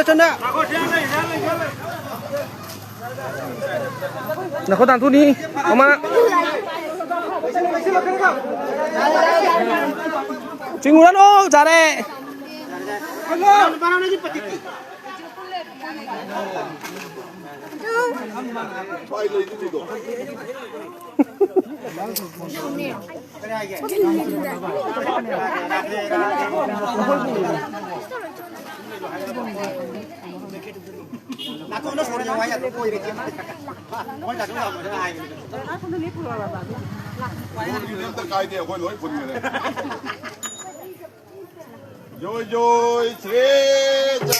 chân đấy là có tàn thu đi không ạ chính ngủ đó giá đây Aku nak suruh nyawa ya, tu kau irit macam mana? Kau dah suruh apa dah ai? Ini terkait dia, kau loi pun ni. Yo yo, cerita.